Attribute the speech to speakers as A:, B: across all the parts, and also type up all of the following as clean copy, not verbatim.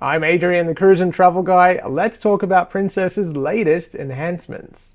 A: I'm Adrian, the cruise and travel guy. Let's talk about Princess's latest enhancements.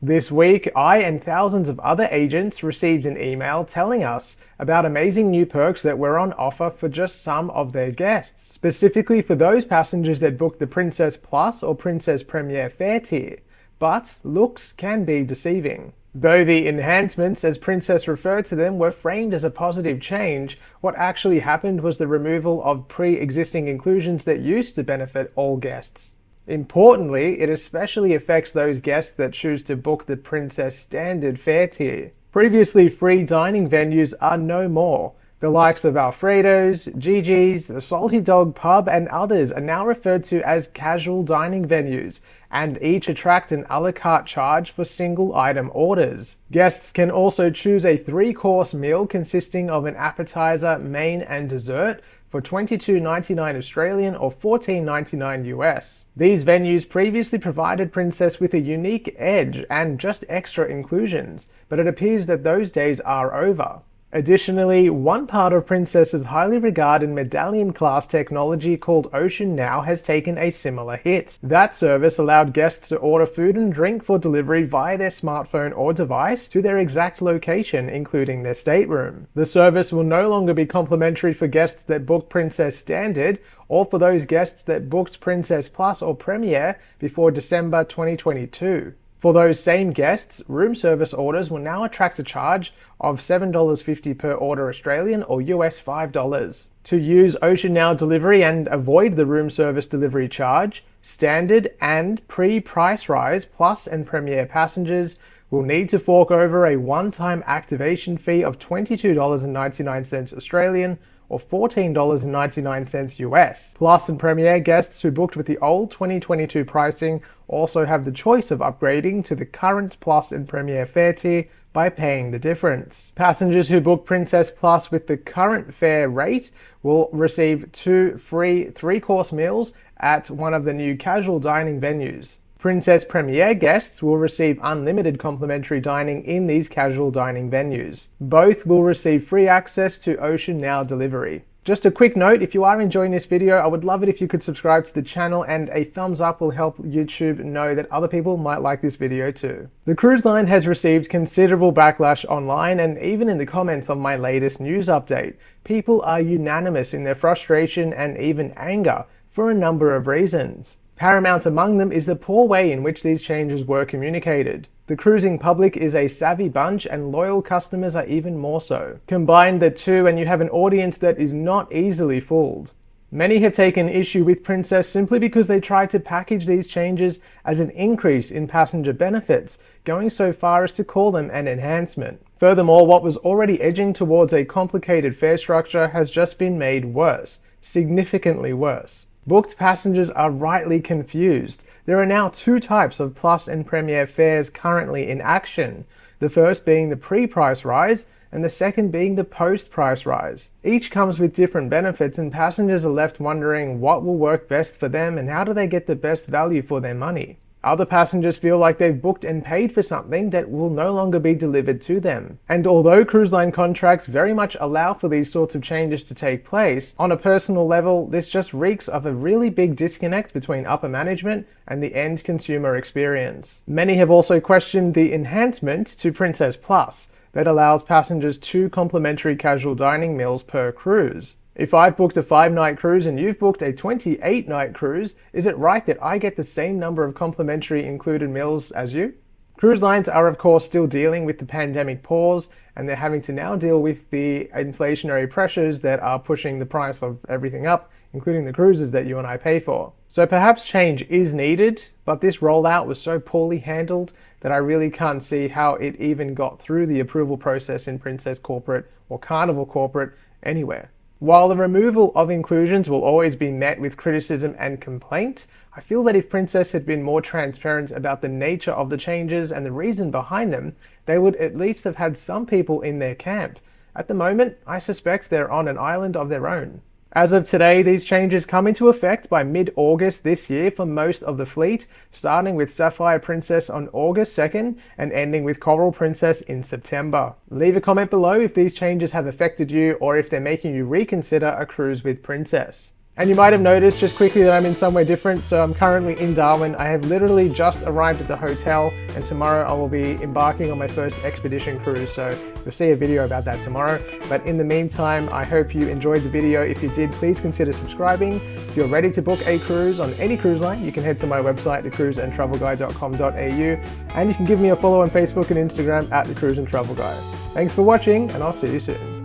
A: This week, I and thousands of other agents received an email telling us about amazing new perks that were on offer for just some of their guests, specifically for those passengers that booked the Princess Plus or Princess Premier fare tier. But looks can be deceiving. Though the enhancements, as Princess referred to them, were framed as a positive change, what actually happened was the removal of pre-existing inclusions that used to benefit all guests. Importantly, it especially affects those guests that choose to book the Princess Standard fare tier. Previously free dining venues are no more. The likes of Alfredo's, Gigi's, the Salty Dog Pub and others are now referred to as casual dining venues, and each attract an a la carte charge for single item orders. Guests can also choose a 3-course meal consisting of an appetizer, main and dessert for $22.99 Australian or $14.99 US. These venues previously provided Princess with a unique edge and just extra inclusions, but it appears that those days are over. Additionally, one part of Princess's highly regarded medallion class technology called Ocean Now has taken a similar hit. That service allowed guests to order food and drink for delivery via their smartphone or device to their exact location, including their stateroom. The service will no longer be complimentary for guests that book Princess Standard or for those guests that booked Princess Plus or Premier before December 2022. For those same guests, room service orders will now attract a charge of $7.50 per order Australian or US $5. To use Ocean Now delivery and avoid the room service delivery charge, Standard and pre-price rise Plus and Premier passengers will need to fork over a one-time activation fee of $22.99 Australian or $14.99 US. Plus and Premier guests who booked with the old 2022 pricing also have the choice of upgrading to the current Plus and Premier fare tier by paying the difference. Passengers who book Princess Plus with the current fare rate will receive 2 free 3-course meals at one of the new casual dining venues. Princess Premier guests will receive unlimited complimentary dining in these casual dining venues. Both will receive free access to Ocean Now delivery. Just a quick note, if you are enjoying this video, I would love it if you could subscribe to the channel, and a thumbs up will help YouTube know that other people might like this video too. The cruise line has received considerable backlash online and even in the comments of my latest news update. People are unanimous in their frustration and even anger for a number of reasons. Paramount among them is the poor way in which these changes were communicated. The cruising public is a savvy bunch and loyal customers are even more so. Combine the two and you have an audience that is not easily fooled. Many have taken issue with Princess simply because they tried to package these changes as an increase in passenger benefits, going so far as to call them an enhancement. Furthermore, what was already edging towards a complicated fare structure has just been made worse, significantly worse. Booked passengers are rightly confused. There are now 2 types of Plus and Premier fares currently in action, the first being the pre-price rise and the second being the post-price rise. Each comes with different benefits and passengers are left wondering what will work best for them and how do they get the best value for their money. Other passengers feel like they've booked and paid for something that will no longer be delivered to them. And although cruise line contracts very much allow for these sorts of changes to take place, on a personal level, this just reeks of a really big disconnect between upper management and the end consumer experience. Many have also questioned the enhancement to Princess Plus that allows passengers 2 complimentary casual dining meals per cruise. If I've booked a 5-night cruise and you've booked a 28-night cruise, is it right that I get the same number of complimentary included meals as you? Cruise lines are of course still dealing with the pandemic pause, and they're having to now deal with the inflationary pressures that are pushing the price of everything up, including the cruises that you and I pay for. So perhaps change is needed, but this rollout was so poorly handled that I really can't see how it even got through the approval process in Princess Corporate or Carnival Corporate anywhere. While the removal of inclusions will always be met with criticism and complaint, I feel that if Princess had been more transparent about the nature of the changes and the reason behind them, they would at least have had some people in their camp. At the moment, I suspect they're on an island of their own. As of today, these changes come into effect by mid-August this year for most of the fleet, starting with Sapphire Princess on August 2nd and ending with Coral Princess in September. Leave a comment below if these changes have affected you or if they're making you reconsider a cruise with Princess. And you might have noticed just quickly that I'm in somewhere different, so I'm currently in Darwin. I have literally just arrived at the hotel, and tomorrow I will be embarking on my first expedition cruise, so you'll see a video about that tomorrow. But in the meantime, I hope you enjoyed the video. If you did, please consider subscribing. If you're ready to book a cruise on any cruise line, you can head to my website, thecruiseandtravelguide.com.au, and you can give me a follow on Facebook and Instagram at thecruiseandtravelguide. Thanks for watching, and I'll see you soon.